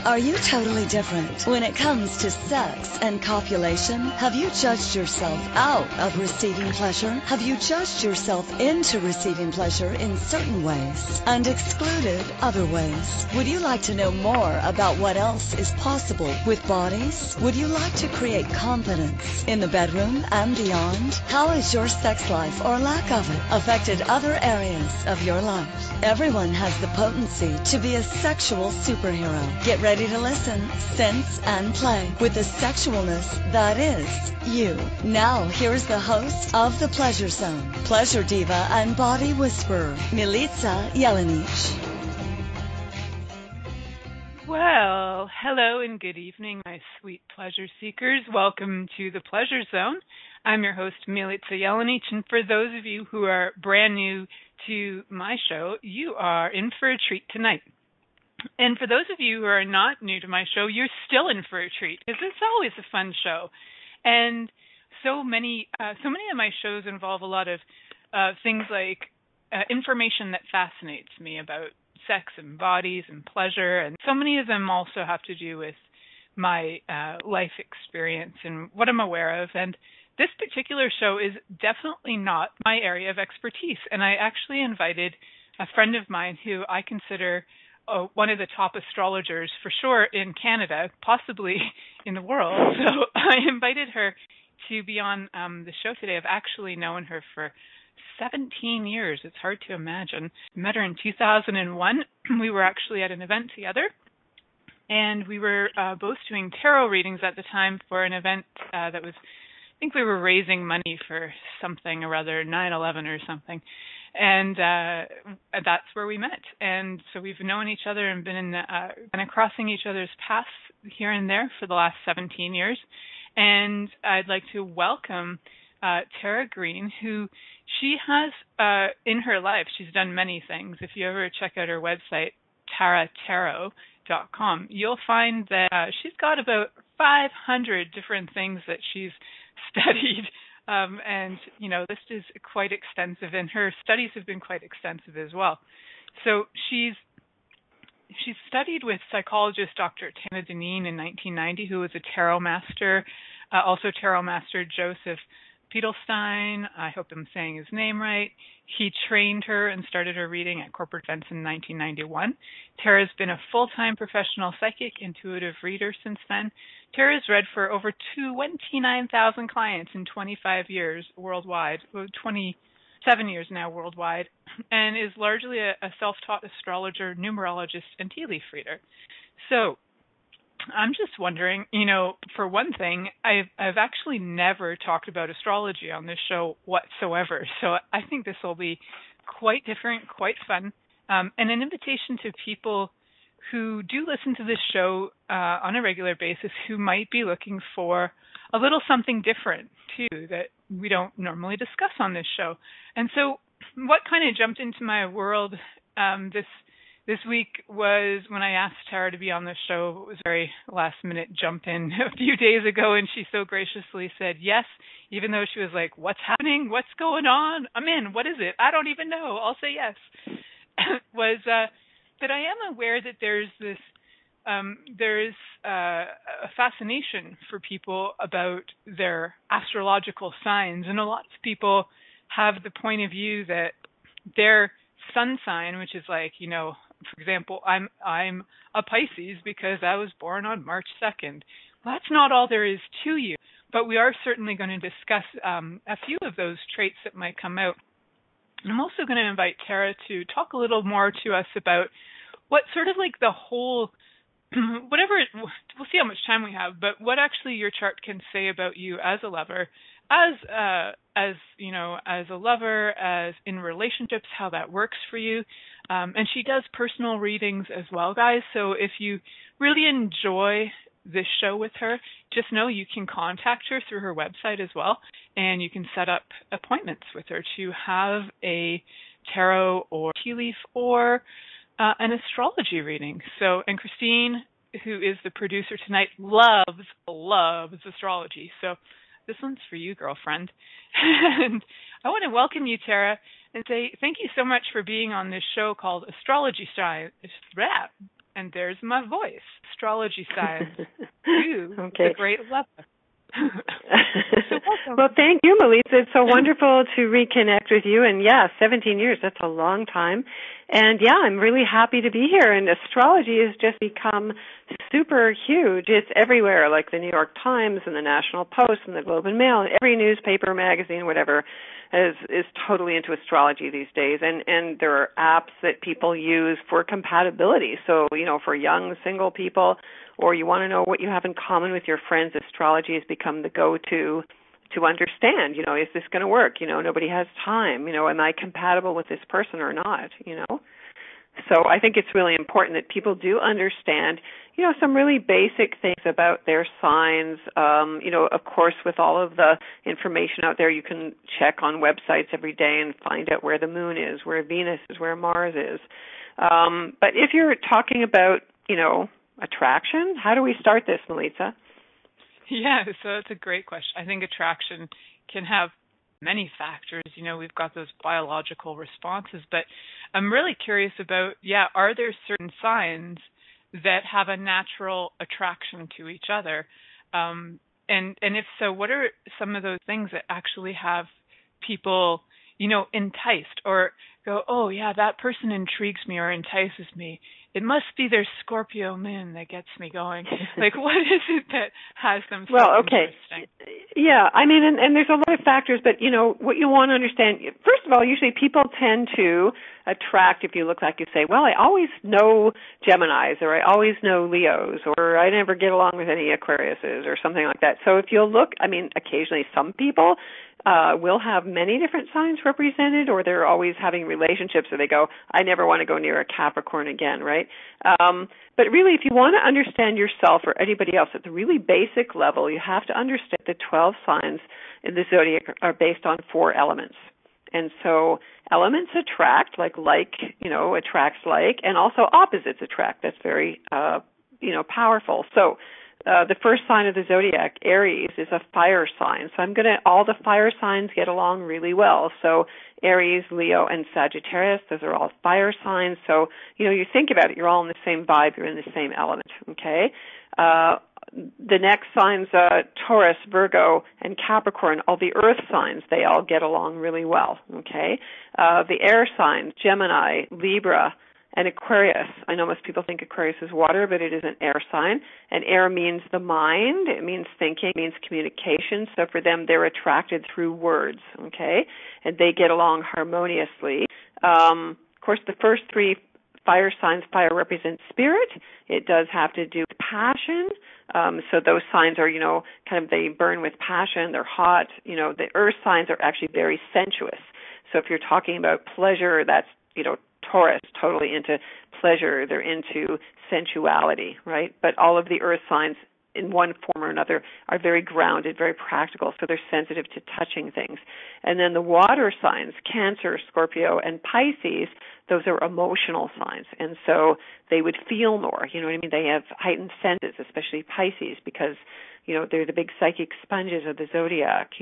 Are you totally different when it comes to sex and copulation? Have you judged yourself out of receiving pleasure? Have you judged yourself into receiving pleasure in certain ways and excluded other ways? Would you like to know more about what else is possible with bodies? Would you like to create confidence in the bedroom and beyond? How has your sex life or lack of it affected other areas of your life? Everyone has the potency to be a sexual superhero. Get ready to listen, sense, and play with the sexualness that is you. Now, here's the host of The Pleasure Zone, pleasure diva and body whisperer, Milica Jelenic. Well, hello and good evening, my sweet pleasure seekers. Welcome to The Pleasure Zone. I'm your host, Milica Jelenic, and for those of you who are brand new to my show, you are in for a treat tonight. And for those of you who are not new to my show, you're still in for a treat, because it's always a fun show. And so many of my shows involve a lot of things like information that fascinates me about sex and bodies and pleasure, and so many of them also have to do with my life experience and what I'm aware of. And this particular show is definitely not my area of expertise, and I actually invited a friend of mine who I consider one of the top astrologers for sure in Canada, possibly in the world. So I invited her to be on the show today. I've actually known her for 17 years. It's hard to imagine. Met her in 2001. We were actually at an event together, and we were both doing tarot readings at the time for an event that was, I think we were raising money for something or other, 9/11 or something. And that's where we met. And so we've known each other and been in kind of crossing each other's paths here and there for the last 17 years. And I'd like to welcome Tara Greene, who she has in her life, she's done many things. If you ever check out her website, taratarot.com, you'll find that she's got about 500 different things that she's studied. And, you know, this is quite extensive, and her studies have been quite extensive as well. So she's studied with Psychologist Dr. Tana Dineen in 1990, who was a tarot master, also tarot master Joseph Peidelstein. I hope I'm saying his name right. He trained her and started her reading at corporate events in 1991. Tara's been a full-time professional psychic, intuitive reader since then. Tara's read for over 29,000 clients in 25 years worldwide, 27 years now worldwide, and is largely a self-taught astrologer, numerologist, and tealeaf reader. So I'm just wondering, you know, for one thing, I've actually never talked about astrology on this show whatsoever. So I think this will be quite different, quite fun, and an invitation to people who do listen to this show on a regular basis who might be looking for a little something different, too, that we don't normally discuss on this show. And so what kind of jumped into my world this week was when I asked Tara to be on the show. It was a very last-minute jump in a few days ago, and she so graciously said yes, even though she was like, what's happening? What's going on? I'm in. What is it? I don't even know. I'll say yes. was that I am aware that there's this a fascination for people about their astrological signs, and a lot of people have the point of view that their sun sign, which is like, you know, for example, I'm a Pisces because I was born on March 2nd. Well, that's not all there is to you, but we are certainly going to discuss a few of those traits that might come out. And I'm also going to invite Tara to talk a little more to us about what sort of like the whole, we'll see how much time we have, but what actually your chart can say about you as a lover, as you know, as a lover, as in relationships, how that works for you. And she does personal readings as well, guys. So if you really enjoy this show with her, just know you can contact her through her website as well, and you can set up appointments with her to have a tarot or tea leaf or an astrology reading. So, and Christine, who is the producer tonight, loves astrology. So this one's for you, girlfriend. And I want to welcome you, Tara, and say thank you so much for being on this show called Astrology Style. And there's my voice. astrology signs to the great level. So well, thank you, Milica. It's so wonderful to reconnect with you. And 17 years, that's a long time. And I'm really happy to be here. And astrology has just become super huge. It's everywhere, like the New York Times and the National Post and the Globe and Mail and every newspaper, magazine, whatever is totally into astrology these days. And there are apps that people use for compatibility. So, for young single people, or you want to know what you have in common with your friends, astrology has become the go-to to understand, is this going to work? Nobody has time. Am I compatible with this person or not? So I think it's really important that people do understand, some really basic things about their signs. Of course, with all of the information out there, you can check on websites every day and find out where the moon is, where Venus is, where Mars is. But if you're talking about, attraction, how do we start this, Milica? Yeah, so that's a great question. I think attraction can have many factors. We've got those biological responses, but I'm really curious about, are there certain signs that have a natural attraction to each other? And if so, what are some of those things that actually have people, enticed or go, oh yeah, that person intrigues me or entices me? It must be their Scorpio moon that gets me going. Like, what is it that has them so interesting? Yeah, I mean, and there's a lot of factors, but, what you want to understand, first of all, usually people tend to attract, if you look like you say, well, I always know Geminis, or I always know Leos, or I never get along with any Aquariuses, or something like that. So if you'll look, I mean, occasionally some people will have many different signs represented, or they're always having relationships, or they go, I never want to go near a Capricorn again, right? But really, if you want to understand yourself or anybody else at the really basic level, you have to understand the 12 signs in the zodiac are based on 4 elements. And so elements attract, attracts like, and also opposites attract. That's very, powerful. So the first sign of the zodiac, Aries, is a fire sign. So all the fire signs get along really well. So Aries, Leo, and Sagittarius, those are all fire signs. So, you think about it, you're all in the same vibe, you're in the same element, okay? The next signs, Taurus, Virgo, and Capricorn, all the earth signs, they all get along really well, okay? The air signs, Gemini, Libra, and Aquarius. I know most people think Aquarius is water, but it is an air sign. And air means the mind. It means thinking. It means communication. So for them, they're attracted through words, okay? And they get along harmoniously. Of course, the first 3 fire signs, fire represents spirit. It does have to do with passion. So those signs are, they burn with passion. They're hot. The earth signs are actually very sensuous. So if you're talking about pleasure, that's, Taurus, totally into pleasure. They're into sensuality, right? But all of the earth signs, in one form or another, are very grounded, very practical, so they're sensitive to touching things. And then the water signs, Cancer, Scorpio, and Pisces, those are emotional signs. And so they would feel more, you know what I mean? They have heightened senses, especially Pisces, because, they're the big psychic sponges of the zodiac,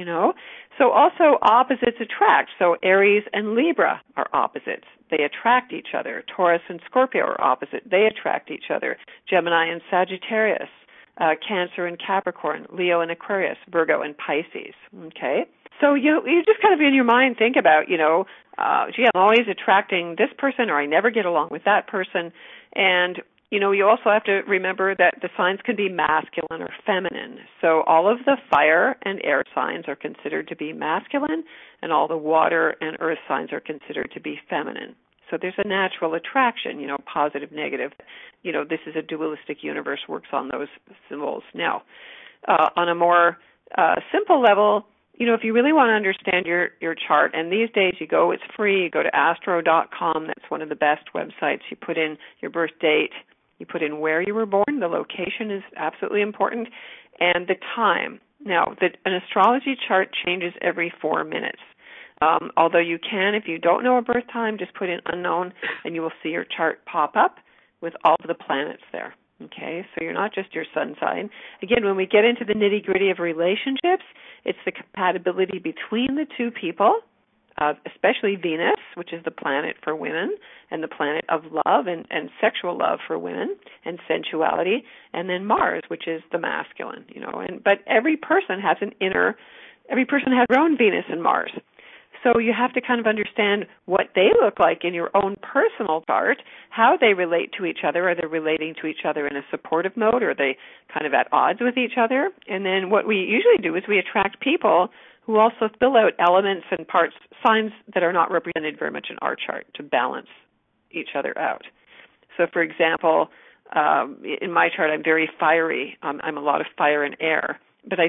So also opposites attract. So Aries and Libra are opposites. They attract each other. Taurus and Scorpio are opposite. They attract each other. Gemini and Sagittarius, Cancer and Capricorn, Leo and Aquarius, Virgo and Pisces, okay? So, you just kind of in your mind think about, I'm always attracting this person, or I never get along with that person. And, you also have to remember that the signs can be masculine or feminine. So all of the fire and air signs are considered to be masculine, and all the water and earth signs are considered to be feminine. So there's a natural attraction, positive, negative. This is a dualistic universe, works on those symbols. Now, on a more simple level, if you really want to understand your chart, and these days it's free, you go to astro.com, that's one of the best websites. You put in your birth date, you put in where you were born, the location is absolutely important, and the time. Now, an astrology chart changes every 4 minutes. Although you can, if you don't know a birth time, just put in unknown, and you will see your chart pop up with all of the planets there. Okay, so you're not just your sun sign. Again, when we get into the nitty-gritty of relationships, it's the compatibility between the two people, especially Venus, which is the planet for women, and the planet of love and sexual love for women and sensuality, and then Mars, which is the masculine, but every person has their own Venus and Mars. So you have to kind of understand what they look like in your own personal chart, how they relate to each other. Are they relating to each other in a supportive mode, or are they kind of at odds with each other? And then what we usually do is we attract people who also fill out elements and parts, signs that are not represented very much in our chart to balance each other out. So, for example, in my chart, I'm very fiery. I'm a lot of fire and air. But I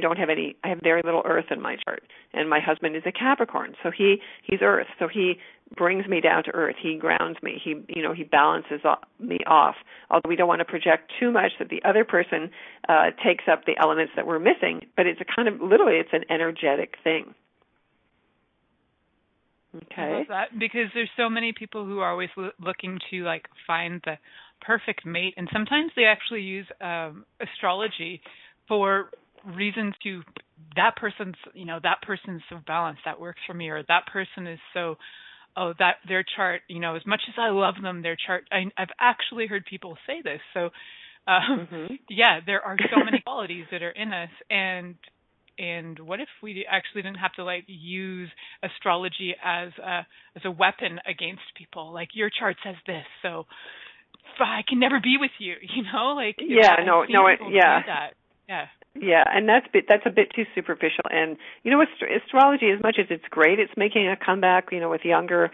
have very little earth in my chart. And my husband is a Capricorn, so he's earth. So he brings me down to earth. He grounds me. He balances me off. Although we don't want to project too much that the other person takes up the elements that we're missing. But it's it's an energetic thing. Okay. I love that, because there's so many people who are always looking to find the perfect mate, and sometimes they actually use astrology for reasons to that person's so balanced, that works for me, or that person is so that their chart, as much as I love them, their chart, I've actually heard people say this. So there are so many qualities that are in us, and what if we actually didn't have to use astrology as a weapon against people? Your chart says this, so I can never be with you, Yeah, and that's a bit too superficial. And astrology, as much as it's great, it's making a comeback, with younger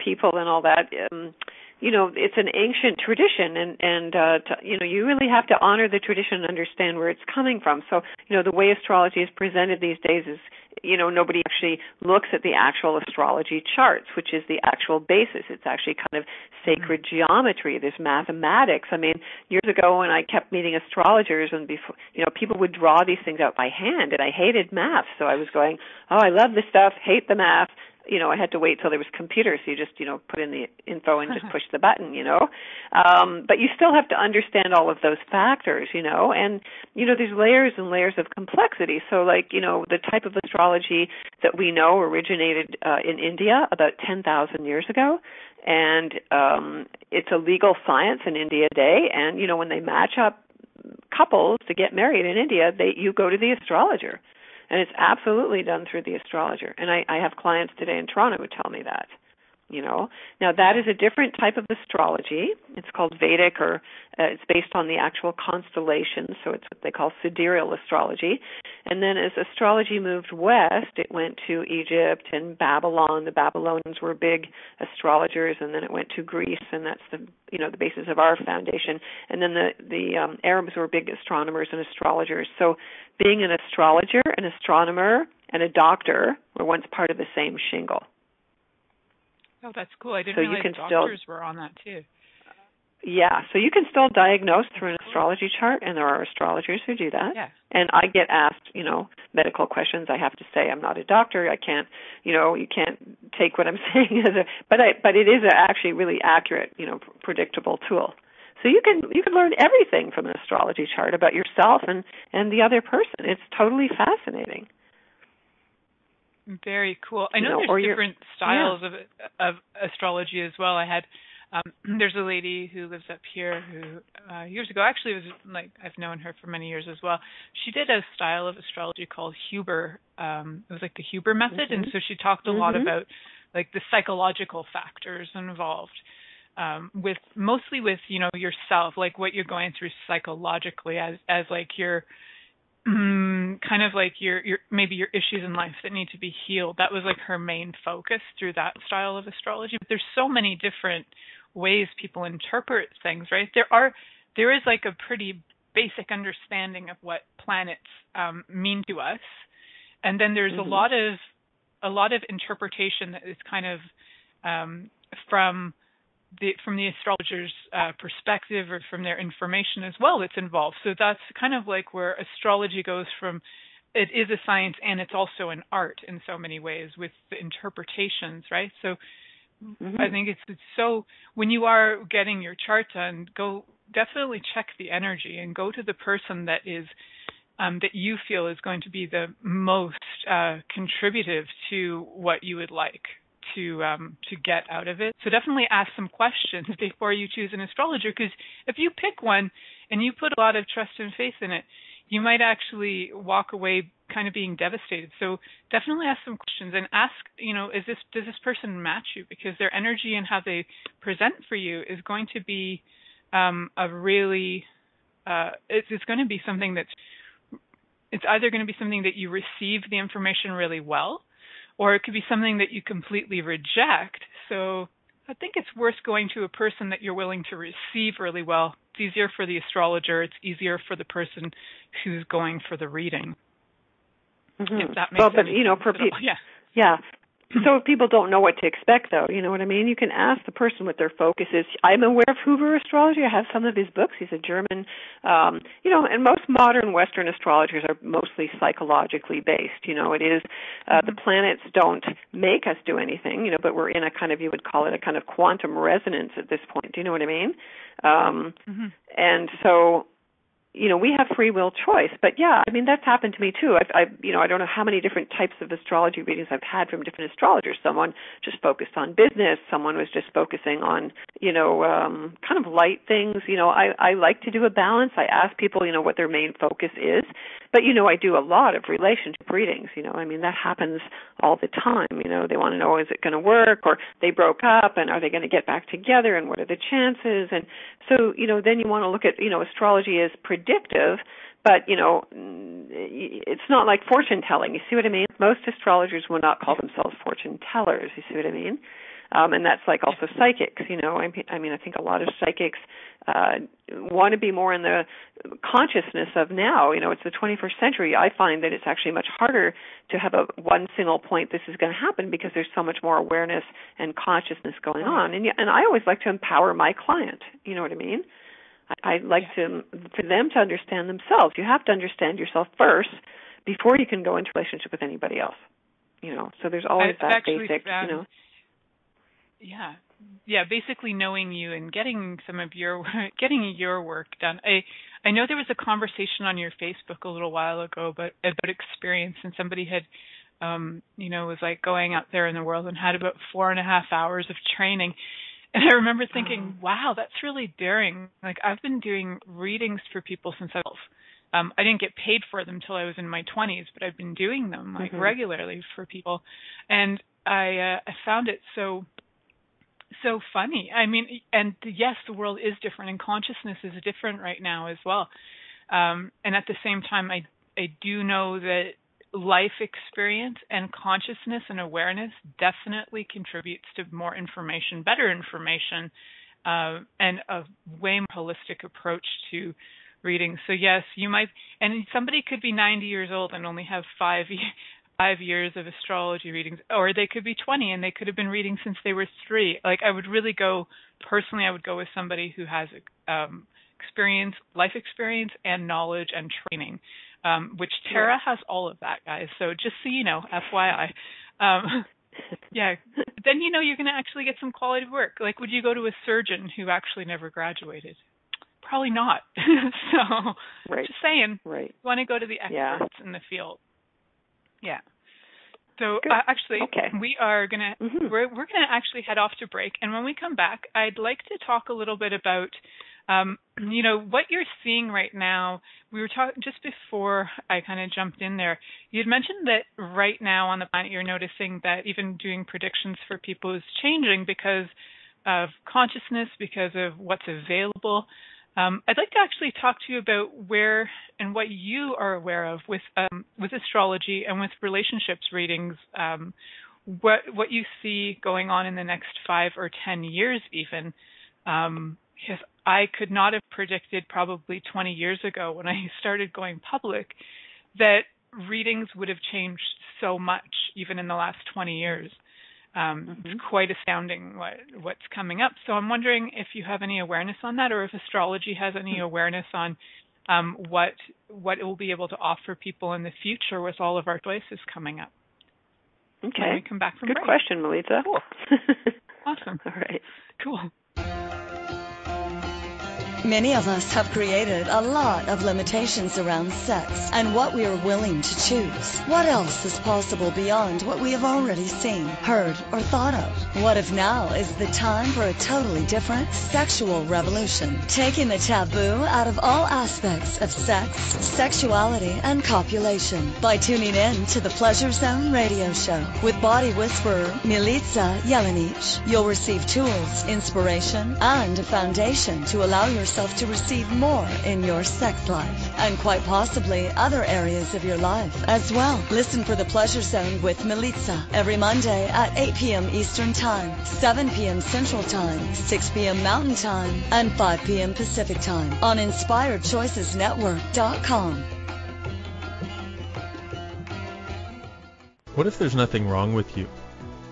people and all that. It's an ancient tradition, and you really have to honor the tradition and understand where it's coming from. So, the way astrology is presented these days is, nobody actually looks at the actual astrology charts, which is the actual basis. It's actually kind of sacred geometry. There's mathematics. I mean, years ago when I kept meeting astrologers, and before, people would draw these things out by hand, and I hated math. So I was going, I love this stuff, hate the math. I had to wait till there was computers, so you just, put in the info and just push the button, But you still have to understand all of those factors, and, there's layers and layers of complexity. So, the type of astrology that we know originated in India about 10,000 years ago, and it's a legal science in India today, and, when they match up couples to get married in India, you go to the astrologer. And it's absolutely done through the astrologer. And I have clients today in Toronto who tell me that, Now, that is a different type of astrology. It's called Vedic, or it's based on the actual constellations, so it's what they call sidereal astrology. And then as astrology moved west, it went to Egypt and Babylon. The Babylonians were big astrologers, and then it went to Greece, and that's the basis of our foundation. And then the Arabs were big astronomers and astrologers. So being an astrologer, an astronomer, and a doctor were once part of the same shingle. Oh, that's cool. I didn't realize doctors were on that too. Yeah, so you can still diagnose through an astrology chart, and there are astrologers who do that. Yeah. And I get asked, medical questions. I have to say I'm not a doctor. I can't, you can't take what I'm saying as but it is actually really accurate, predictable tool. So you can learn everything from an astrology chart about yourself and the other person. It's totally fascinating. Very cool. I know there's different styles of astrology as well. I had there's a lady who lives up here who years ago, actually it was I've known her for many years as well. She did a style of astrology called Huber. It was the Huber method, and so she talked a lot about the psychological factors involved. Mostly with yourself, what you're going through psychologically as your kind of your maybe your issues in life that need to be healed. That was her main focus through that style of astrology. But there's so many different ways people interpret things, right? There is a pretty basic understanding of what planets mean to us, and then there's a lot of interpretation that is kind of from the astrologer's perspective, or from their information as well that's involved. So that's kind of where astrology goes from, it is a science and it's also an art in so many ways with the interpretations, right? So I think it's so, when you are getting your chart done, definitely check the energy and go to the person that is that you feel is going to be the most contributive to what you would like. to get out of it. So definitely ask some questions before you choose an astrologer, because if you pick one and you put a lot of trust and faith in it, you might actually walk away kind of being devastated. So definitely ask some questions and ask, does this person match you? Because their energy and how they present for you is going to be it's going to be something it's either going to be something that you receive the information really well, or it could be something that you completely reject. So I think it's worth going to a person that you're willing to receive really well. It's easier for the astrologer. It's easier for the person who's going for the reading. Mm-hmm. If that makes sense. For people, yeah. So if people don't know what to expect, though, you know what I mean? You can ask the person what their focus is. I'm aware of Hoover Astrology. I have some of his books. He's a German, and most modern Western astrologers are mostly psychologically based. It is, the planets don't make us do anything, but we're in a kind of, you would call it a kind of quantum resonance at this point. Do you know what I mean? And so, we have free will choice, but that's happened to me too. I don't know how many different types of astrology readings I've had from different astrologers. Someone just focused on business. Someone was just focusing on, kind of light things. I like to do a balance. I ask people, what their main focus is, but I do a lot of relationship readings. That happens all the time. They want to know, is it going to work, or they broke up, and are they going to get back together, and what are the chances? And so, then you want to look at, astrology as predictive, but, it's not like fortune telling. You see what I mean? Most astrologers will not call themselves fortune tellers. You see what I mean? And that's like also psychics, I think a lot of psychics want to be more in the consciousness of now. It's the 21st century. I find that it's actually much harder to have one single point this is going to happen, because there's so much more awareness and consciousness going on. And I always like to empower my client. You know what I mean? I like for them to understand themselves. You have to understand yourself first before you can go into relationship with anybody else. So there's always that basic, basically knowing you and getting some of your work done. I know there was a conversation on your Facebook a little while ago about experience, and somebody had was like going out there in the world and had about 4.5 hours of training. And I remember thinking, wow, that's really daring. Like, I've been doing readings for people since I was 12. I didn't get paid for them till I was in my 20s, but I've been doing them regularly for people. And I found it so funny. And yes, the world is different, and consciousness is different right now as well. And at the same time, I do know that life experience and consciousness and awareness definitely contributes to more information, better information, and a way more holistic approach to reading. So yes, you might, and somebody could be 90 years old and only have 5 years of astrology readings, or they could be 20 and they could have been reading since they were 3. Like, I would go with somebody who has life experience and knowledge and training. Which Tara has all of that, guys. So just so you know, FYI. Then you're going to actually get some quality work. Like, would you go to a surgeon who actually never graduated? Probably not. So just saying, you want to go to the experts in the field. Yeah. So we are going to we're going to actually head off to break, and when we come back, I'd like to talk a little bit about what you're seeing right now. We were talking just before I kind of jumped in there. You had mentioned that right now on the planet you're noticing that even doing predictions for people is changing because of consciousness, because of what's available. I'd like to actually talk to you about where and what you are aware of with astrology and with relationships readings. What you see going on in the next 5 or 10 years, even. Because I could not have predicted probably 20 years ago when I started going public that readings would have changed so much, even in the last 20 years. It's quite astounding what's coming up. So I'm wondering if you have any awareness on that, or if astrology has any awareness on what it will be able to offer people in the future with all of our choices coming up. Okay. When we come back from break. Good question, Milica. Cool. Awesome. All right. Cool. Many of us have created a lot of limitations around sex and what we are willing to choose. What else is possible beyond what we have already seen, heard, or thought of? What if now is the time for a totally different sexual revolution, taking the taboo out of all aspects of sex, sexuality, and copulation by tuning in to the Pleasure Zone radio show with body whisperer Milica Jelenic. You'll receive tools, inspiration, and a foundation to allow yourself to receive more in your sex life and quite possibly other areas of your life as well. Listen for the Pleasure Zone with Milica every Monday at 8 p.m. Eastern Time, 7 p.m. Central Time, 6 p.m. Mountain Time, and 5 p.m. Pacific Time on InspiredChoicesNetwork.com. What if there's nothing wrong with you?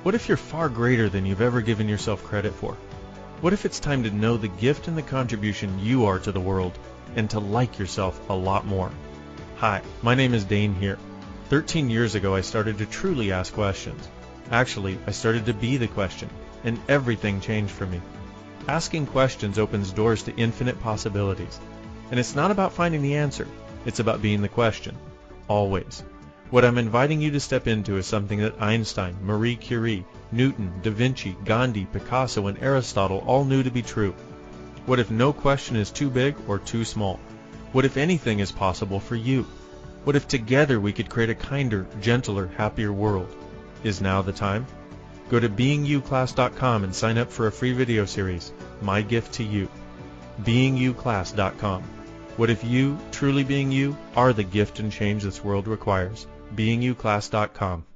What if you're far greater than you've ever given yourself credit for? What if it's time to know the gift and the contribution you are to the world and to like yourself a lot more? Hi, my name is Dane here. 13 years ago, I started to truly ask questions. Actually, I started to be the question, and everything changed for me. Asking questions opens doors to infinite possibilities. And it's not about finding the answer. It's about being the question. Always. What I'm inviting you to step into is something that Einstein, Marie Curie, Newton, Da Vinci, Gandhi, Picasso, and Aristotle all knew to be true. What if no question is too big or too small? What if anything is possible for you? What if together we could create a kinder, gentler, happier world? Is now the time? Go to beingyouclass.com and sign up for a free video series, My Gift to You. beingyouclass.com. What if you, truly being you, are the gift and change this world requires? beingyouclass.com.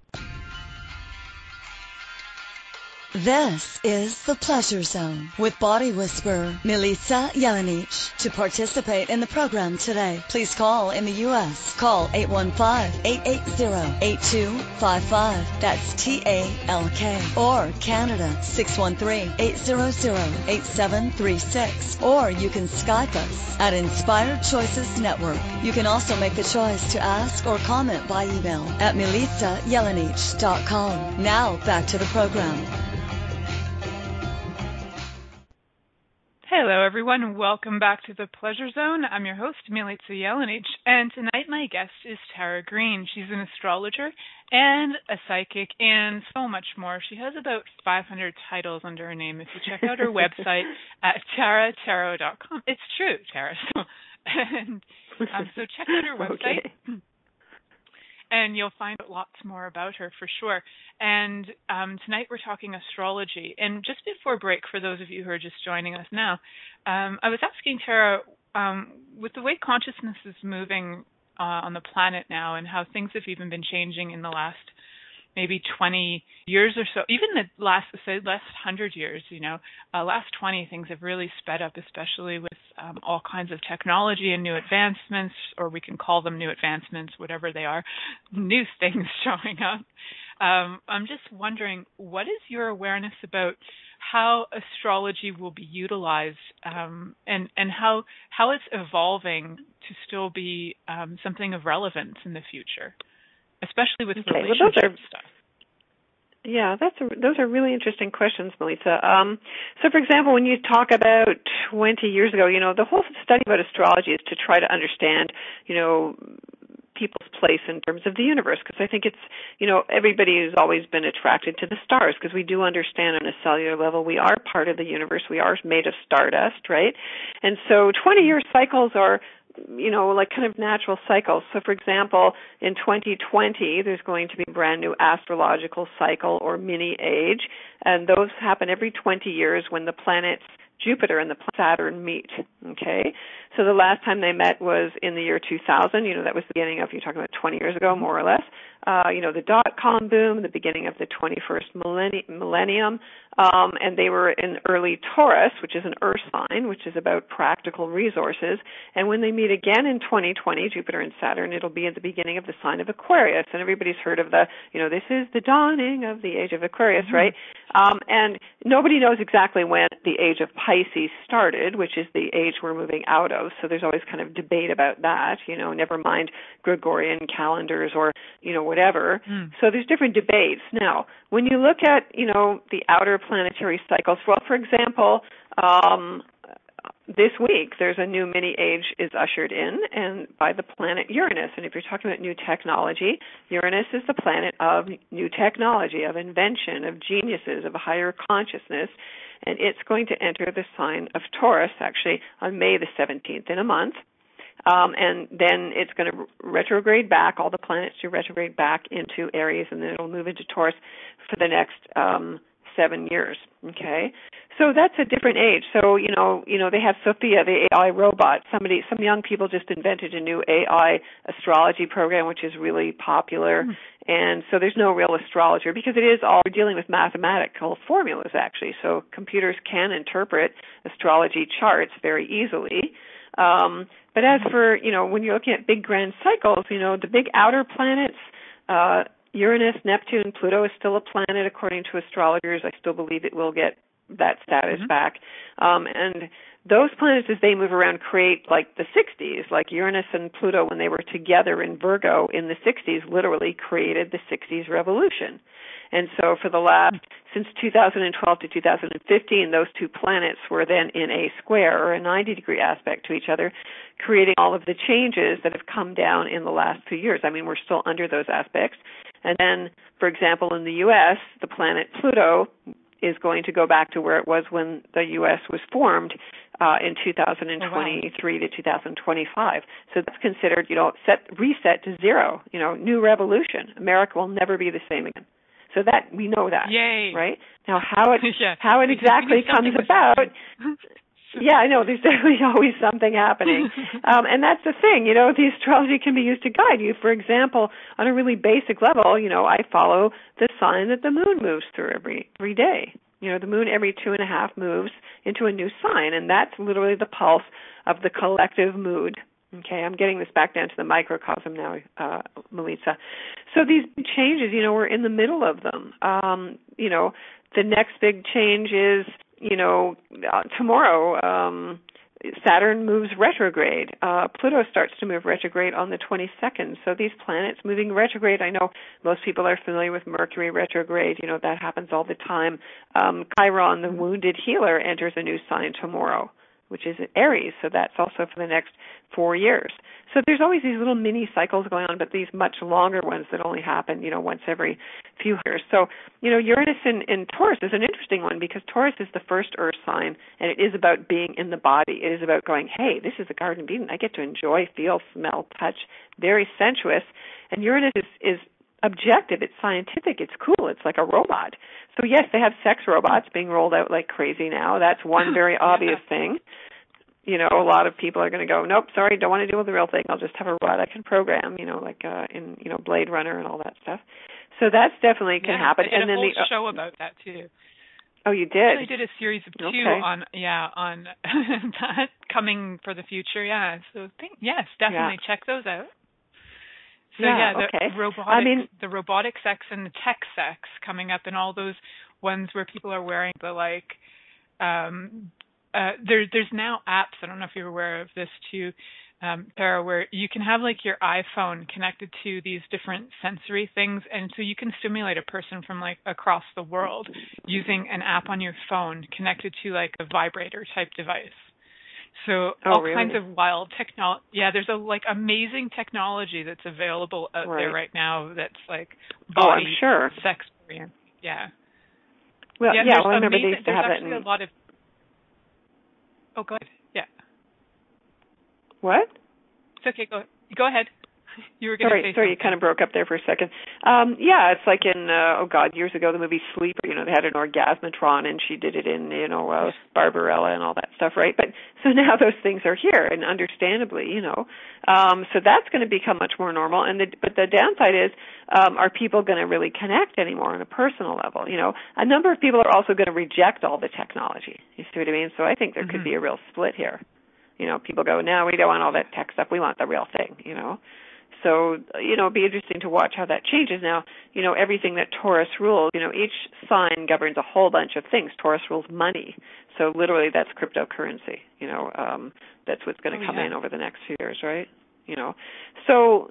This is the Pleasure Zone with body whisperer Milica Jelenic. To participate in the program today, please call in the U.S. Call 815-880-8255. That's TALK. Or Canada, 613-800-8736. Or you can Skype us at Inspired Choices Network. You can also make the choice to ask or comment by email at milicajelenic.com. Now back to the program. Hello, everyone. Welcome back to the Pleasure Zone. I'm your host, Milica Jelenic, and tonight my guest is Tara Greene. She's an astrologer and a psychic and so much more. She has about 500 titles under her name. If you check out her website at taratarot.com. It's true, Tara. So check out her website. Okay. And you'll find out lots more about her for sure. And tonight we're talking astrology. And just before break, for those of you who are just joining us now, I was asking Tara, with the way consciousness is moving on the planet now and how things have even been changing in the last maybe 20 years or so, even the last 100 years, last 20 things have really sped up, especially with all kinds of technology and new advancements, or we can call them new advancements, whatever they are, new things showing up. I'm just wondering, what is your awareness about how astrology will be utilized and how it's evolving to still be something of relevance in the future? Especially with relationship stuff. Yeah, those are really interesting questions, Milica. So, for example, when you talk about 20 years ago, the whole study about astrology is to try to understand, people's place in terms of the universe, because I think it's, everybody has always been attracted to the stars, because we do understand on a cellular level we are part of the universe. We are made of stardust, right? And so 20-year cycles are like kind of natural cycles. So, for example, in 2020, there's going to be a brand new astrological cycle or mini age, and those happen every 20 years when the planets Jupiter and the planet Saturn meet, okay? So the last time they met was in the year 2000, that was the beginning of, you're talking about 20 years ago, more or less, the dot-com boom, the beginning of the 21st millennium, and they were in early Taurus, which is an earth sign, which is about practical resources, and when they meet again in 2020, Jupiter and Saturn, it'll be at the beginning of the sign of Aquarius, and everybody's heard of this is the dawning of the age of Aquarius, right? And nobody knows exactly when the age of Pisces started, which is the age we're moving out of, so there's always kind of debate about that, never mind Gregorian calendars or, whatever. So there's different debates. Now, when you look at, the outer planetary cycles, well, for example, this week, there's a new mini age is ushered in, and by the planet Uranus. And if you're talking about new technology, Uranus is the planet of new technology, of invention, of geniuses, of higher consciousness, and it's going to enter the sign of Taurus, actually, on May the 17th, in a month. And then it's going to retrograde back, all the planets do retrograde back into Aries, and then it'll move into Taurus for the next 7 years, okay? So that's a different age. So, you know, they have Sophia, the AI robot. Some young people just invented a new AI astrology program, which is really popular. And so there's no real astrologer because it is all, we're dealing with mathematical formulas, actually. So computers can interpret astrology charts very easily. But as for, when you're looking at big grand cycles, the big outer planets, Uranus, Neptune, Pluto is still a planet according to astrologers. I still believe it will get that status back. And those planets, as they move around, create like the 60s, like Uranus and Pluto, when they were together in Virgo in the 60s, literally created the 60s revolution. And so for the last, since 2012 to 2015, those two planets were then in a square or a 90-degree aspect to each other, creating all of the changes that have come down in the last few years. I mean, we're still under those aspects. And then, for example, in the U.S., the planet Pluto is going to go back to where it was when the U.S. was formed in 2023 to 2025. So that's considered, reset to zero, new revolution. America will never be the same again. So that we know that, Yay. Right? Now, how it exactly comes about, yeah, I know there's definitely always something happening, and that's the thing. The astrology can be used to guide you. For example, on a really basic level, I follow the sign that the moon moves through every day. The moon every 2.5 moves into a new sign, and that's literally the pulse of the collective mood. Okay, I'm getting this back down to the microcosm now, Milica. So these changes, we're in the middle of them. The next big change is, tomorrow, Saturn moves retrograde. Pluto starts to move retrograde on the 22nd. So these planets moving retrograde, I know most people are familiar with Mercury retrograde. That happens all the time. Chiron, the wounded healer, enters a new sign tomorrow, which is Aries. So that's also for the next 4 years. So there's always these little mini cycles going on, but these much longer ones that only happen, once every few years. So, Uranus in Taurus is an interesting one because Taurus is the first earth sign, and it is about being in the body. It is about going, hey, this is the Garden of Eden. I get to enjoy, feel, smell, touch, very sensuous. And Uranus is objective. It's scientific. It's cool. It's like a robot. So, yes, they have sex robots being rolled out like crazy now. That's one very obvious thing. A lot of people are going to go, nope, sorry, don't want to deal with the real thing. I'll just have a robot I can program, like in Blade Runner and all that stuff. So that's definitely can happen. I did a whole show about that too. Oh, you did? I did a series of 2 on that coming for the future. Yeah. So definitely check those out. So the robotic sex and the tech sex coming up, and all those ones where people are wearing the there's now apps, I don't know if you're aware of this too, Tara, where you can have your iPhone connected to these different sensory things, and so you can stimulate a person from across the world using an app on your phone connected to a vibrator type device. So all kinds of wild technology. Yeah, there's amazing technology that's available out there right now that's body I'm sure. sex oriented. Yeah. Well, I remember they used to have it. There's actually a lot of. Oh, go ahead. Yeah. What? It's okay. Go ahead. You were going to say Sorry, you kind of broke up there for a second. It's like in, years ago, the movie Sleeper, they had an orgasmatron, and she did it in, Barbarella and all that stuff, right? But so now those things are here, and understandably, so that's going to become much more normal. But the downside is, are people going to really connect anymore on a personal level? A number of people are also going to reject all the technology. You see what I mean? So I think there could be a real split here. People go, no, we don't want all that tech stuff. We want the real thing, So, it'd be interesting to watch how that changes. Now, everything that Taurus rules, each sign governs a whole bunch of things. Taurus rules money. So literally that's cryptocurrency. That's what's going to come in over the next few years, right? So,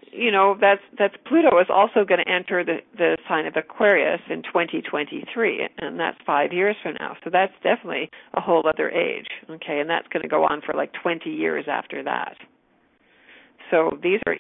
that's Pluto is also going to enter the sign of Aquarius in 2023, and that's 5 years from now. So that's definitely a whole other age, okay? And that's going to go on for like 20 years after that. So these are,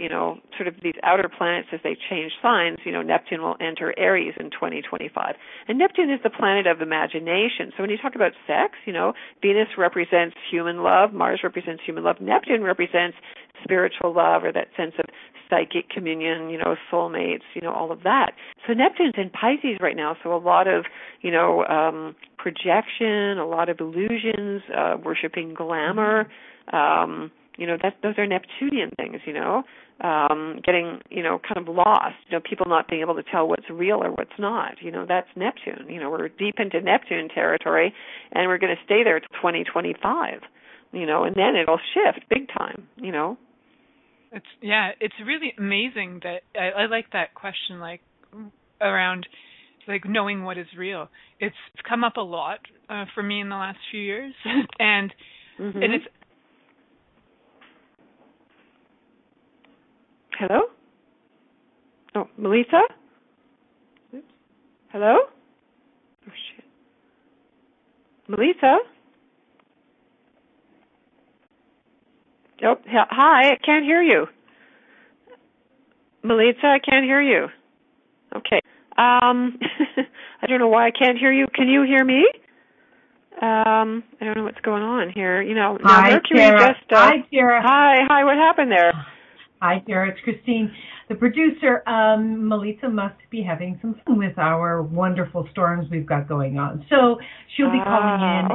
sort of these outer planets as they change signs. Neptune will enter Aries in 2025. And Neptune is the planet of imagination. So when you talk about sex, Venus represents human love, Mars represents human love, Neptune represents spiritual love or that sense of psychic communion, soulmates, all of that. So Neptune's in Pisces right now, so a lot of, projection, a lot of illusions, worshiping glamour, those are Neptunian things, getting, kind of lost, people not being able to tell what's real or what's not, that's Neptune. We're deep into Neptune territory, and we're going to stay there till 2025, and then it'll shift big time, It's really amazing that I like that question, like around like knowing what is real. It's come up a lot for me in the last few years, and it's. Hello? Oh, Milica? Oops. Hello? Oh, shit. Milica? Oh, hi, I can't hear you. Milica, I can't hear you. Okay. I don't know why I can't hear you. Can you hear me? I don't know what's going on here. Now hi, Mercury Tara. just... Hi, Tara. Hi, what happened there? Hi, Tara. It's Christine, the producer. Milica must be having some fun with our wonderful storms we've got going on. So she'll be calling in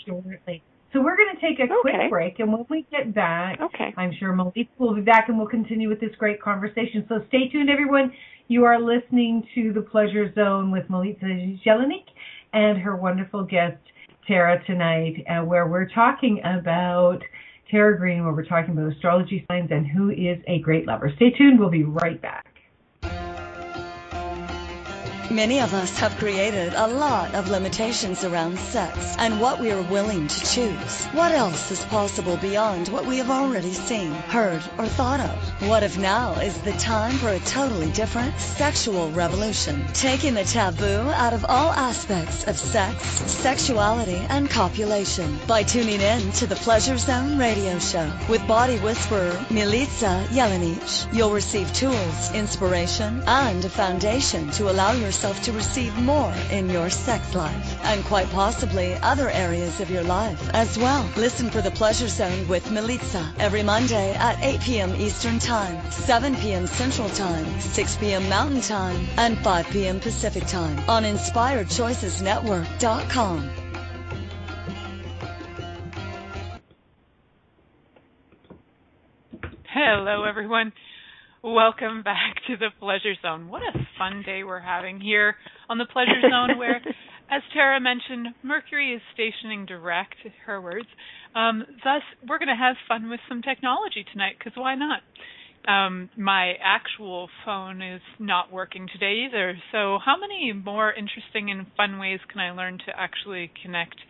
shortly. So we're going to take a quick break, and when we get back, I'm sure Milica will be back, and we'll continue with this great conversation. So stay tuned, everyone. You are listening to The Pleasure Zone with Milica Jelenic and her wonderful guest, Tara, tonight, where we're talking about Tara Greene, where we're talking about astrology signs and who is a great lover. Stay tuned. We'll be right back. Many of us have created a lot of limitations around sex and what we are willing to choose. What else is possible beyond what we have already seen, heard, or thought of? What if now is the time for a totally different sexual revolution, taking the taboo out of all aspects of sex, sexuality, and copulation by tuning in to the Pleasure Zone radio show with body whisperer Milica Jelenic. You'll receive tools, inspiration, and a foundation to allow yourself to receive more in your sex life and quite possibly other areas of your life as well. Listen for the Pleasure Zone with Milica every Monday at 8 p.m. Eastern Time, 7 p.m. Central Time, 6 p.m. Mountain Time, and 5 p.m. Pacific Time on InspiredChoicesNetwork.com. Hello, everyone. Welcome back to the Pleasure Zone. What a fun day we're having here on the Pleasure Zone where, as Tara mentioned, Mercury is stationing direct, her words. Thus, we're going to have fun with some technology tonight, because why not? My actual phone is not working today either, so how many more interesting and fun ways can I learn to actually connect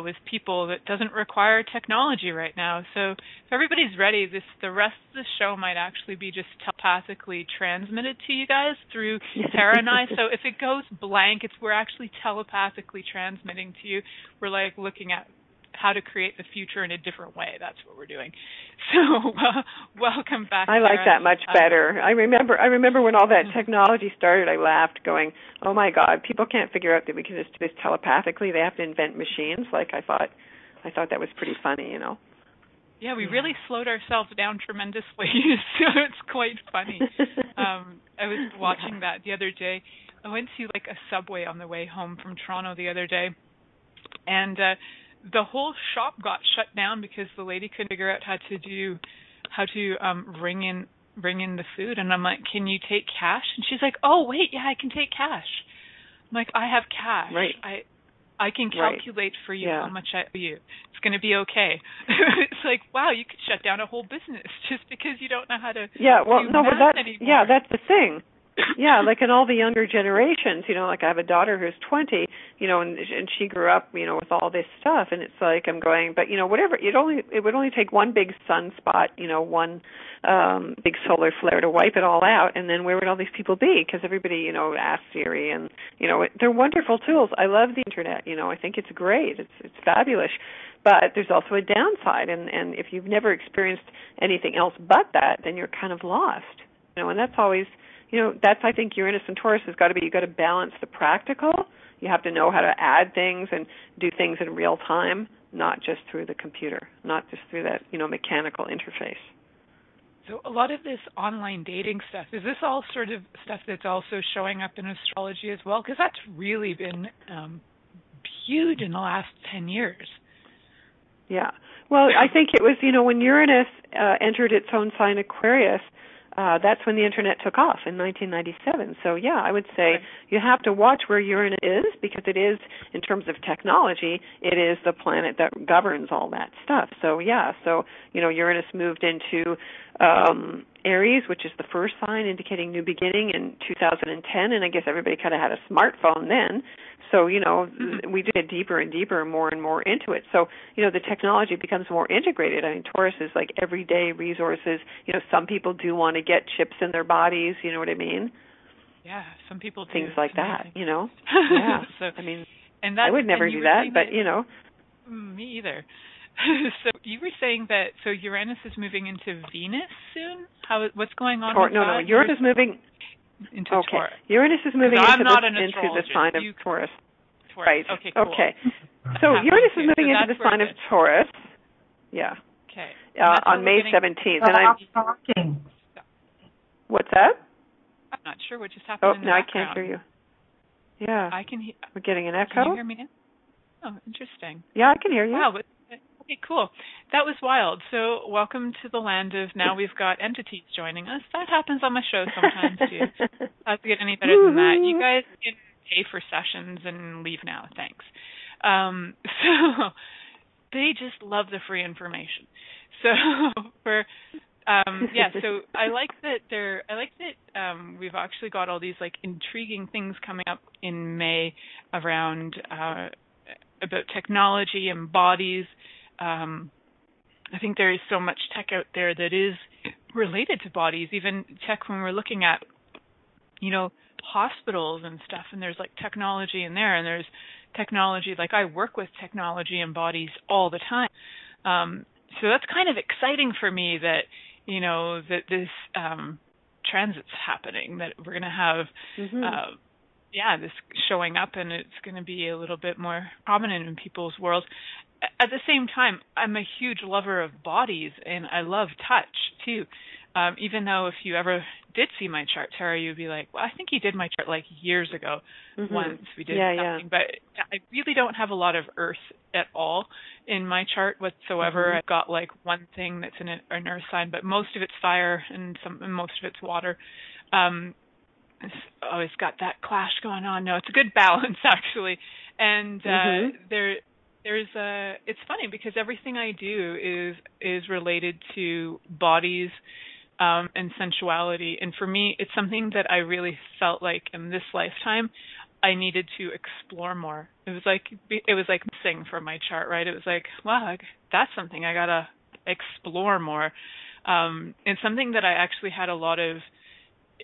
with people that doesn't require technology right now? So if everybody's ready, the rest of the show might actually be just telepathically transmitted to you guys through Tara and I. So if it goes blank, we're actually telepathically transmitting to you. We're like looking at how to create the future in a different way. That's what we're doing. So welcome back. I like Tara. that much better. I remember when all that technology started, I laughed going, oh my God, people can't figure out that we can just do this telepathically. They have to invent machines. Like I thought that was pretty funny, Yeah, we really slowed ourselves down tremendously, so it's quite funny. I was watching that the other day. I went to like a Subway on the way home from Toronto the other day, and the whole shop got shut down because the lady couldn't figure out how to ring in the food. And I'm like, can you take cash? And she's like, oh wait, yeah, I can take cash. I'm like, I have cash. Right. I can calculate for you how much I owe you. It's going to be okay. It's like, wow, you could shut down a whole business just because you don't know how to do math anymore. Yeah, that's the thing. Yeah, like in all the younger generations, like I have a daughter who's 20, and she grew up, with all this stuff, and it's like I'm going, but whatever, it would only take one big sunspot, one big solar flare to wipe it all out, and then where would all these people be? Because everybody, asks Siri, and they're wonderful tools. I love the internet. I think it's great. It's fabulous. But there's also a downside, and if you've never experienced anything else but that, then you're kind of lost. And that's always, that's, I think, Uranus and Taurus has got to be, you've got to balance the practical. You have to know how to add things and do things in real time, not just through the computer, not just through that, mechanical interface. So a lot of this online dating stuff, is this all sort of stuff that's also showing up in astrology as well? Because that's really been huge in the last 10 years. Yeah. Well, I think it was, when Uranus entered its own sign, Aquarius, that's when the internet took off in 1997. So, yeah, I would say you have to watch where Uranus is, because it is, in terms of technology, it is the planet that governs all that stuff. So, yeah, Uranus moved into Aries, which is the first sign indicating new beginning, in 2010, and I guess everybody kind of had a smartphone then. So, we did deeper and deeper, more and more into it. So, the technology becomes more integrated. I mean, Taurus is like everyday resources. Some people do want to get chips in their bodies, you know what I mean? Yeah, some people do. Things like that, Yeah. So, I mean, and I would never do that, but, Me either. So you were saying that, Uranus is moving into Venus soon? What's going on with that? No, Uranus is moving into Taurus. Uranus is moving into the sign of Taurus. Right. Okay, cool. Okay. So Uranus is moving into the sign of Taurus. Yeah. Okay. On May 17th. And I'm talking. What's that? I'm not sure what just happened in the background. I can't hear you. Yeah. I can hear. We're getting an echo? Can you hear me now? Oh, interesting. Yeah, I can hear you. Wow. Okay, cool. That was wild. So welcome to the land of, now we've got entities joining us. That happens on my show sometimes, too. Doesn't get any better than that. You guys can pay for sessions and leave now. Thanks. So they just love the free information. So so I like that we've actually got all these like intriguing things coming up in May around about technology and bodies. I think there is so much tech out there that is related to bodies, even tech when we're looking at, hospitals and stuff, and there's like technology in there, and there's technology, like I work with technology and bodies all the time. So that's kind of exciting for me that, that this transit's happening, that we're going to have this showing up, and it's going to be a little bit more prominent in people's world. At the same time, I'm a huge lover of bodies, and I love touch, too. Even though if you ever did see my chart, Tara, you'd be like, well, I think you did my chart like years ago once we did something. But I really don't have a lot of earth at all in my chart whatsoever. I've got like one thing that's in an earth sign, but most of it's fire and most of it's water. It's always got that clash going on. No, it's a good balance, actually. And it's funny because everything I do is related to bodies and sensuality, and for me it's something that I really felt like in this lifetime I needed to explore more. It was like missing from my chart, right? It was like, wow, that's something I gotta explore more, and something that I actually had a lot of,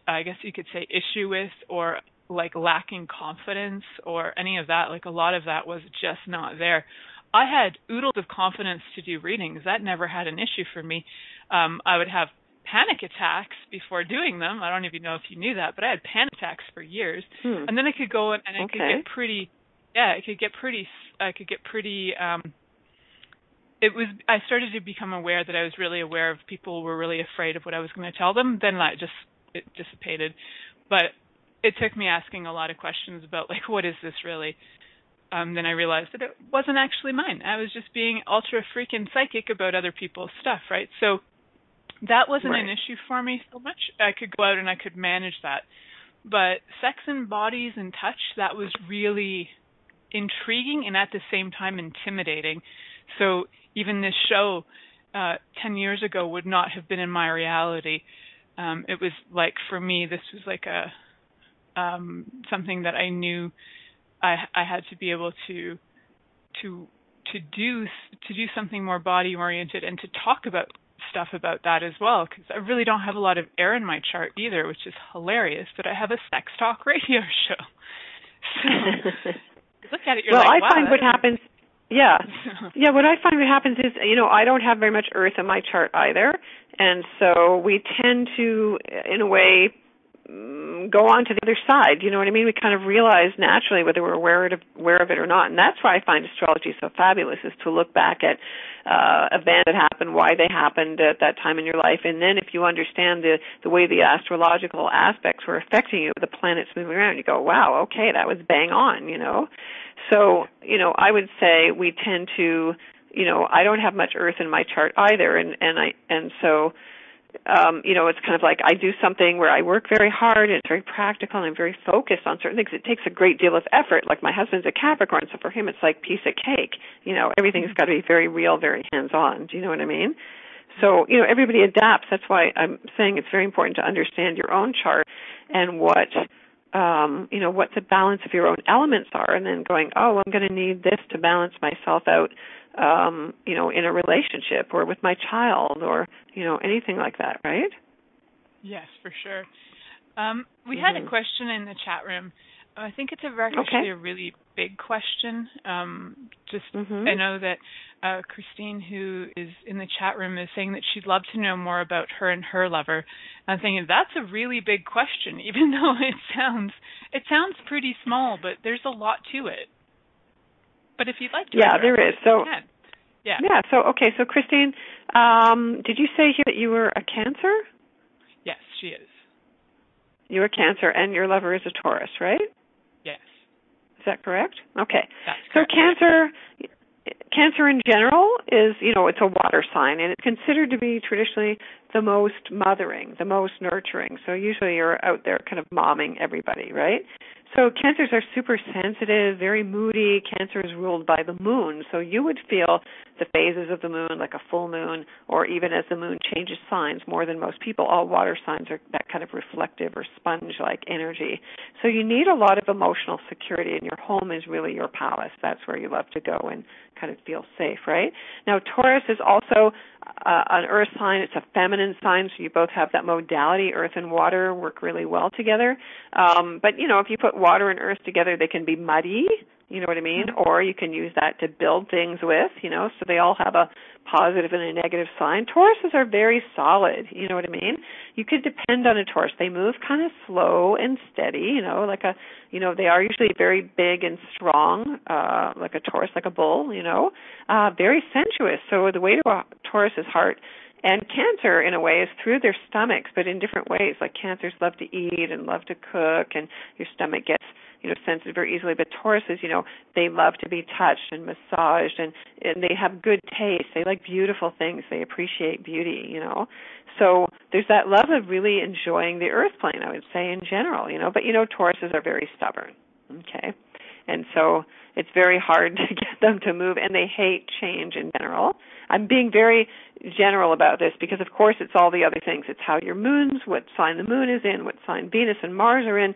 I guess you could say, issue with, or like lacking confidence or any of that. Like a lot of that was just not there. I had oodles of confidence to do readings. That never had an issue for me. I would have panic attacks before doing them. I don't even know if you knew that, but I had panic attacks for years. And then I could go and it could get pretty, I started to become aware that I was really aware of people were really afraid of what I was going to tell them. Then it dissipated. But it took me asking a lot of questions about, like, what is this really? Then I realized that it wasn't actually mine. I was just being ultra freaking psychic about other people's stuff, right? So that wasn't an issue for me so much. I could go out and I could manage that. But sex and bodies and touch, that was really intriguing and at the same time intimidating. So even this show 10 years ago would not have been in my reality. it was like, for me, this was like a something that I knew I had to be able to do something more body oriented and to talk about stuff about that as well, because I really don't have a lot of air in my chart either, which is hilarious, but I have a sex talk radio show. So look at it, you're like, wow. I find what happens, what I find what happens is, I don't have very much earth in my chart either, and so we tend to, in a way, go on to the other side. You know what I mean? We kind of realize naturally whether we're aware of it or not, and that's why I find astrology so fabulous, is to look back at events that happened, why they happened at that time in your life, and then if you understand the way the astrological aspects were affecting you, the planets moving around, you go, wow, okay, that was bang on, So, I would say we tend to, I don't have much earth in my chart either, and so it's kind of like I do something where I work very hard and it's very practical and I'm very focused on certain things. It takes a great deal of effort. Like my husband's a Capricorn, so for him it's like piece of cake. Everything's got to be very real, very hands-on. Do you know what I mean? So, everybody adapts. That's why I'm saying it's very important to understand your own chart and what the balance of your own elements are, and then going, oh, I'm going to need this to balance myself out, in a relationship or with my child or, anything like that, right? Yes, for sure. We had a question in the chat room. I think it's actually a really big question. I know that Christine, who is in the chat room, is saying that she'd love to know more about her and her lover. I'm thinking that's a really big question, even though it sounds pretty small, but there's a lot to it. But if you'd like to, there is. So, So Christine, did you say here that you were a Cancer? Yes, she is. You're a Cancer, and your lover is a Taurus, right? Yes. Is that correct? Okay. That's so correct. Cancer in general is, it's a water sign, and it's considered to be traditionally the most mothering, the most nurturing. So usually you're out there kind of momming everybody, right? So Cancers are super sensitive, very moody. Cancer is ruled by the moon. So you would feel the phases of the moon, like a full moon, or even as the moon changes signs more than most people. All water signs are that kind of reflective or sponge-like energy. So you need a lot of emotional security, and your home is really your palace. That's where you love to go and kind of feel safe, right? Now, Taurus is also an earth sign. It's a feminine sign, so you both have that modality. Earth and water work really well together. But, if you put water and earth together, they can be muddy, you know what I mean? Or you can use that to build things with, so they all have a positive and a negative sign. Tauruses are very solid, you know what I mean? You could depend on a Taurus. They move kind of slow and steady, they are usually very big and strong, like a Taurus, like a bull, very sensuous. So the way to a Taurus's heart, and Cancer, in a way, is through their stomachs, but in different ways. Like Cancers love to eat and love to cook, and your stomach gets, sensitive very easily. But Tauruses, they love to be touched and massaged, and they have good taste. They like beautiful things. They appreciate beauty, So there's that love of really enjoying the earth plane, I would say, in general, But, Tauruses are very stubborn, okay? And so it's very hard to get them to move, and they hate change in general. I'm being very general about this because, of course, it's all the other things. It's how your moon's, what sign the moon is in, what sign Venus and Mars are in.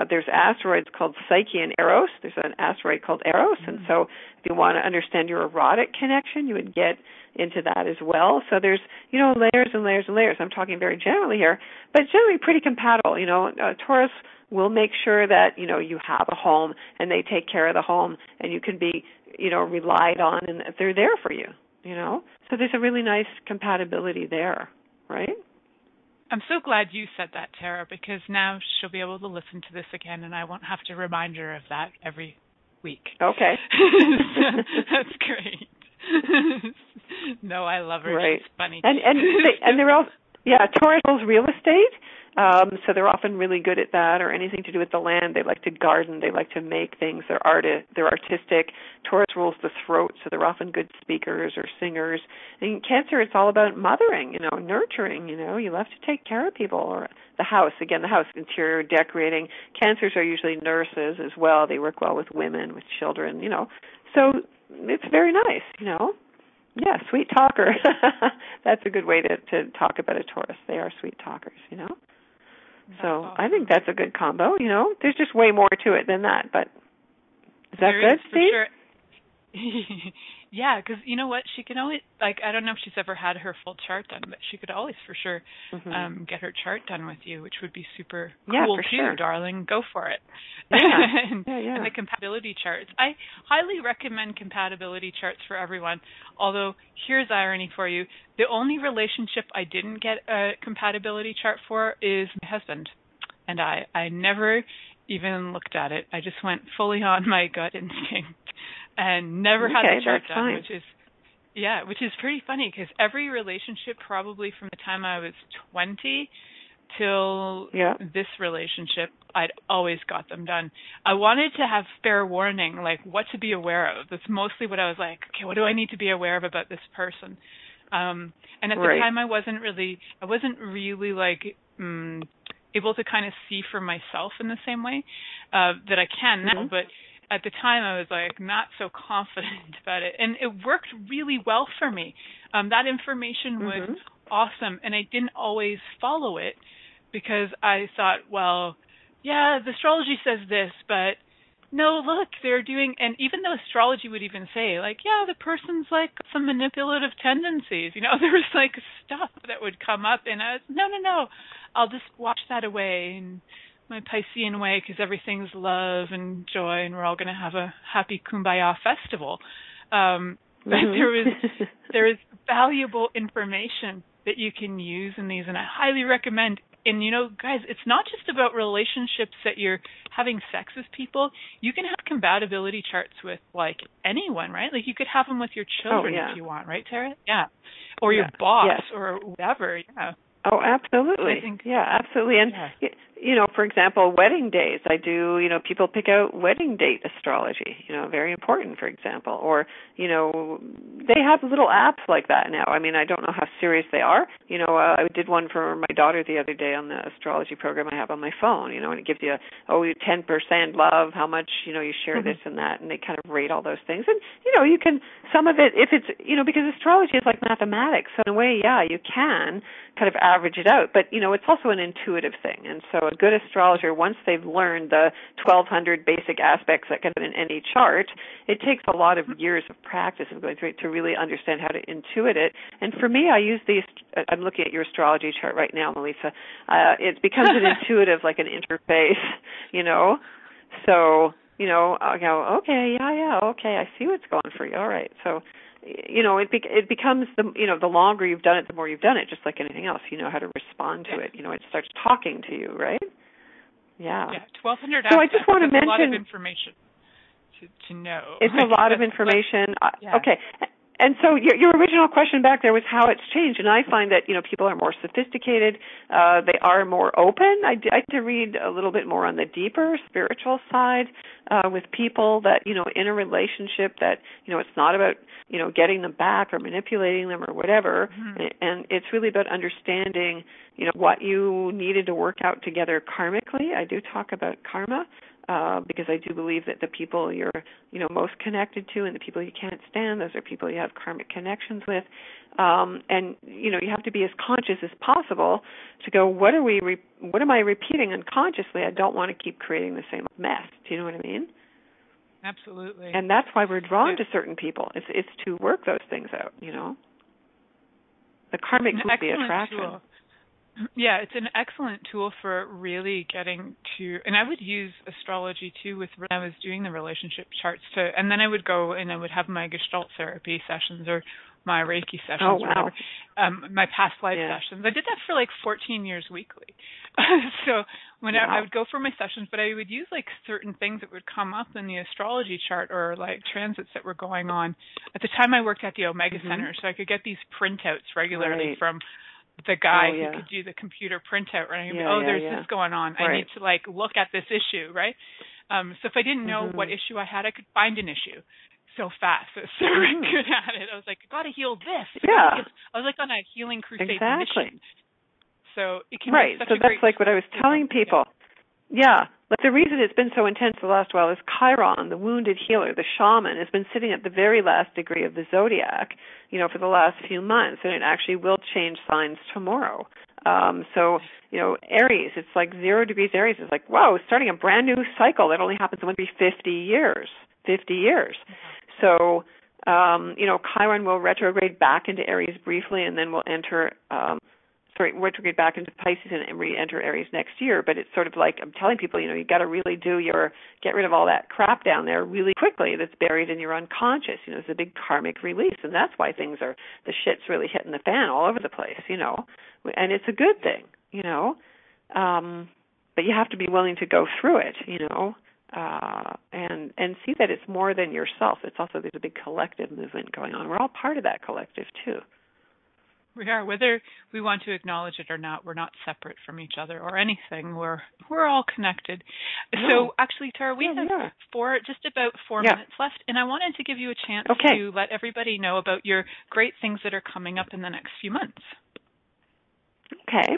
There's asteroids called Psyche and Eros. There's an asteroid called Eros, and so if you want to understand your erotic connection, you would get into that as well. So there's, layers and layers and layers. I'm talking very generally here, but generally pretty compatible. Taurus will make sure that, you have a home and they take care of the home and you can be, relied on and they're there for you, So there's a really nice compatibility there, right? I'm so glad you said that, Tara, because now she'll be able to listen to this again and I won't have to remind her of that every week. Okay. That's great. No, I love her. Right. She's funny. And they're all, Taurus owns real estate. So they're often really good at that, or anything to do with the land. They like to garden. They like to make things. They're artistic. Taurus rules the throat, so they're often good speakers or singers. And in Cancer, it's all about mothering, nurturing. You love to take care of people, or the house. Again, the house, interior decorating. Cancers are usually nurses as well. They work well with women, with children. So it's very nice. Yeah, sweet talker. That's a good way to talk about a Taurus. They are sweet talkers, That's So awesome. I think that's a good combo, There's just way more to it than that, but is that good, Steve? For sure. Yeah, because you know what? She can always, I don't know if she's ever had her full chart done, but she could always for sure get her chart done with you, which would be super cool too, sure. darling. Go for it. Yeah. And the compatibility charts. I highly recommend compatibility charts for everyone, although here's irony for you. The only relationship I didn't get a compatibility chart for is my husband. And I never even looked at it. I just went fully on my gut instinct. And never had the chart done, which is pretty funny because every relationship probably from the time I was 20 till this relationship, I'd always got them done. I wanted to have fair warning, like what to be aware of. That's mostly what I was like, okay, what do I need to be aware of about this person? And at the time I wasn't really like able to kind of see for myself in the same way that I can now, but at the time, I was like not so confident about it, and it worked really well for me. That information was awesome, and I didn't always follow it because I thought, well, yeah, the astrology says this, but no, look, they're doing, and even though astrology would even say, like, yeah, the person's like some manipulative tendencies, there was like stuff that would come up, and I was, no, I'll just wash that away and my Piscean way because everything's love and joy and we're all going to have a happy kumbaya festival. But there is valuable information that you can use in these, and I highly recommend. And, guys, it's not just about relationships that you're having sex with people. You can have compatibility charts with, like, anyone, right? Like, you could have them with your children if you want, right, Tara? Yeah. Or your boss or whatever, Oh, absolutely. Absolutely. And, for example, wedding days. I do, people pick out wedding date astrology, very important, for example. Or, they have little apps like that now. I mean, I don't know how serious they are. I did one for my daughter the other day on the astrology program I have on my phone, and it gives you, 10% love, how much, you share this and that, and they kind of rate all those things. And, you can, some of it, if it's, because astrology is like mathematics. So in a way, you can kind of average it out. But, it's also an intuitive thing. And so a good astrologer, once they've learned the 1,200 basic aspects that can be in any chart, it takes a lot of years of practice of going through it to really understand how to intuit it. And for me, I use these, I'm looking at your astrology chart right now, Melissa. It becomes an intuitive, like an interface, So, I go, okay, okay, I see what's going for you. All right. So, it becomes the longer you've done it, the more you've done it, just like anything else. You know how to respond to it. It starts talking to you, right? Yeah. Yeah, 1,200 So I just want to mention a lot of information to know. It's a lot of information. Okay. And so your original question back there was how it's changed, and I find that people are more sophisticated. They are more open. I like to read a little bit more on the deeper spiritual side with people that in a relationship that it's not about getting them back or manipulating them or whatever, and it's really about understanding what you needed to work out together karmically. I do talk about karma. Because I do believe that the people you're, most connected to and the people you can't stand, those are people you have karmic connections with. And, you have to be as conscious as possible to go, what am I repeating unconsciously? I don't want to keep creating the same mess. Do you know what I mean? Absolutely. And that's why we're drawn to certain people. It's to work those things out, The karmic would be attraction. Tool. Yeah, it's an excellent tool for really getting to, and I would use astrology too when I was doing the relationship charts and then I would go and I would have my Gestalt therapy sessions or my Reiki sessions or whatever, my past life sessions. I did that for like 14 years weekly. So when I would go for my sessions, but I would use like certain things that would come up in the astrology chart or like transits that were going on. At the time I worked at the Omega Center, so I could get these printouts regularly from the guy who could do the computer printout, right? There's this going on. I need to like look at this issue, right? So if I didn't know what issue I had, I could find an issue so fast. I was so good at it. I was like, I got to heal this. I was like on a healing crusade mission. So it can be such so a that's great like what I was telling people. Yeah, Like the reason it's been so intense the last while is Chiron, the wounded healer, the shaman, has been sitting at the very last degree of the zodiac, for the last few months, and it actually will change signs tomorrow. Aries, it's like 0 degrees Aries. It's like, whoa, starting a brand new cycle that only happens once every 50 years. 50 years. So, Chiron will retrograde back into Aries briefly, and then will retrograde back into Pisces and re-enter Aries next year. But it's sort of like I'm telling people, you got to really get rid of all that crap down there really quickly that's buried in your unconscious. It's a big karmic release, and that's why the shit's really hitting the fan all over the place, and it's a good thing, but you have to be willing to go through it, and see that it's more than yourself. It's also, there's a big collective movement going on. We're all part of that collective too. We are, whether we want to acknowledge it or not. We're not separate from each other or anything. We're all connected. No. So actually, Tara, we have just about 4 minutes left, and I wanted to give you a chance to let everybody know about your great things that are coming up in the next few months. Okay.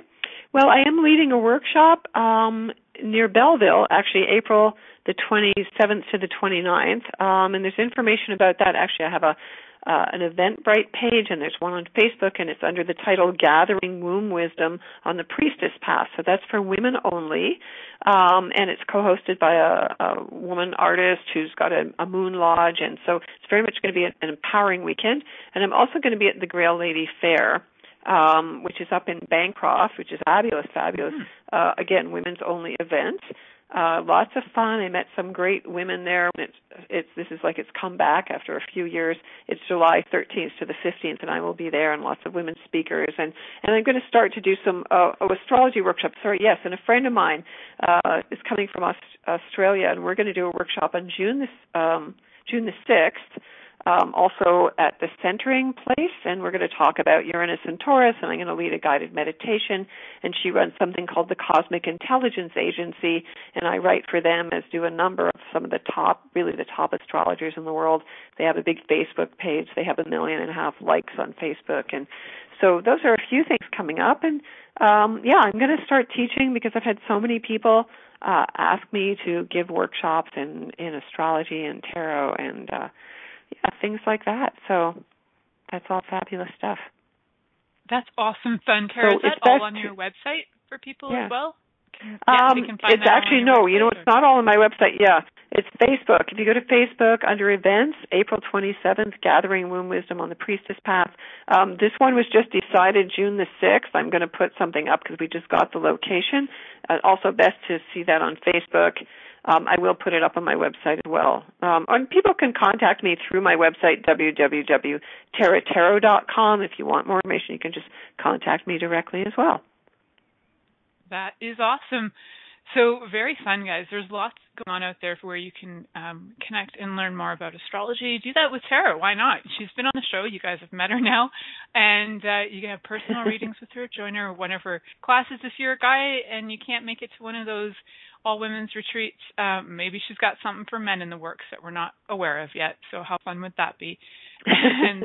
Well, I am leading a workshop near Belleville, actually April the 27th to the 29th, and there's information about that. Actually, I have an Eventbrite page, and there's one on Facebook, and it's under the title Gathering Womb Wisdom on the Priestess Path. So that's for women only, and it's co-hosted by a woman artist who's got a moon lodge, and so it's very much going to be an empowering weekend. And I'm also going to be at the Grail Lady Fair, which is up in Bancroft, which is fabulous. Again, women's only event. Lots of fun. I met some great women there. This is like it's come back after a few years. It's July 13th to the 15th, and I will be there, and lots of women speakers. And I'm going to start to do some astrology workshops. And a friend of mine is coming from Australia, and we're going to do a workshop on June the 6th. Also at the Centering Place, and we're going to talk about Uranus and Taurus, and I'm going to lead a guided meditation, and she runs something called the Cosmic Intelligence Agency, and I write for them, as do a number of some of the top astrologers in the world. They have a big Facebook page. They have 1.5 million likes on Facebook, and so those are a few things coming up, and I'm going to start teaching because I've had so many people ask me to give workshops in astrology and tarot and things like that. So that's all fabulous stuff. That's awesome fun, Tara. Is that all on your website for people as well? They can find it's actually, no, it's not all on my website. It's Facebook. If you go to Facebook under events, April 27th, Gathering Womb Wisdom on the Priestess Path. This one was just decided June the 6th. I'm going to put something up because we just got the location. Also best to see that on Facebook. I will put it up on my website as well. And people can contact me through my website, www.taratarot.com. If you want more information, you can just contact me directly as well. That is awesome. So very fun, guys. There's lots going on out there where you can connect and learn more about astrology. Do that with Tara. Why not? She's been on the show. You guys have met her now. And you can have personal readings with her. Join her one of her classes. If you're a guy and you can't make it to one of those all-women's retreats, maybe she's got something for men in the works that we're not aware of yet. So how fun would that be? And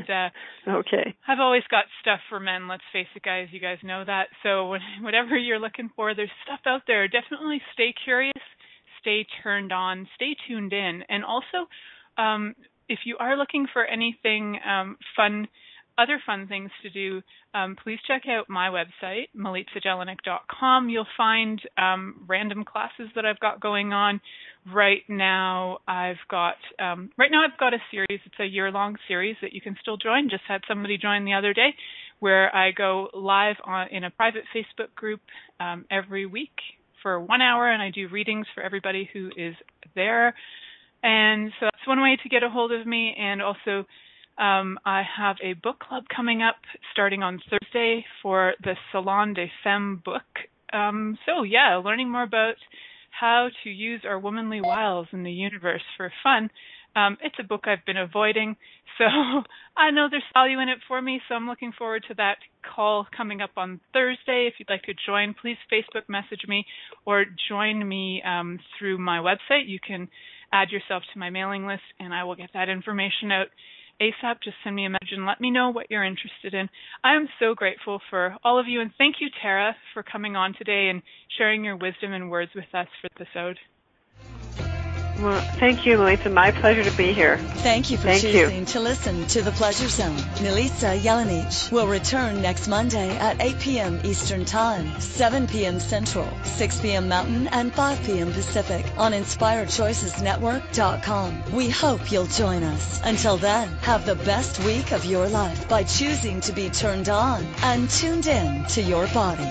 okay. I've always got stuff for men, let's face it, guys. You guys know that. So whatever you're looking for, there's stuff out there. Definitely stay curious, stay turned on, stay tuned in. And also, if you are looking for anything other fun things to do, please check out my website, jelenic.com. You'll find random classes that I've got going on. Right now I've got a series. It's a year-long series that you can still join. Just had somebody join the other day, where I go live in a private Facebook group every week for 1 hour, and I do readings for everybody who is there. And so that's one way to get a hold of me. And also, I have a book club coming up starting on Thursday for the Salon des Femmes book. Learning more about how to use our womanly wiles in the universe for fun. It's a book I've been avoiding, so I know there's value in it for me, so I'm looking forward to that call coming up on Thursday. If you'd like to join, please Facebook message me or join me through my website. You can add yourself to my mailing list, and I will get that information out ASAP. Just send me a message and let me know what you're interested in. I am so grateful for all of you, and thank you, Tara, for coming on today and sharing your wisdom and words with us for this episode. Well, thank you, Milica. My pleasure to be here. Thank you for choosing to listen to The Pleasure Zone. Milica Jelenic will return next Monday at 8 p.m. Eastern Time, 7 p.m. Central, 6 p.m. Mountain, and 5 p.m. Pacific on InspiredChoicesNetwork.com. We hope you'll join us. Until then, have the best week of your life by choosing to be turned on and tuned in to your body.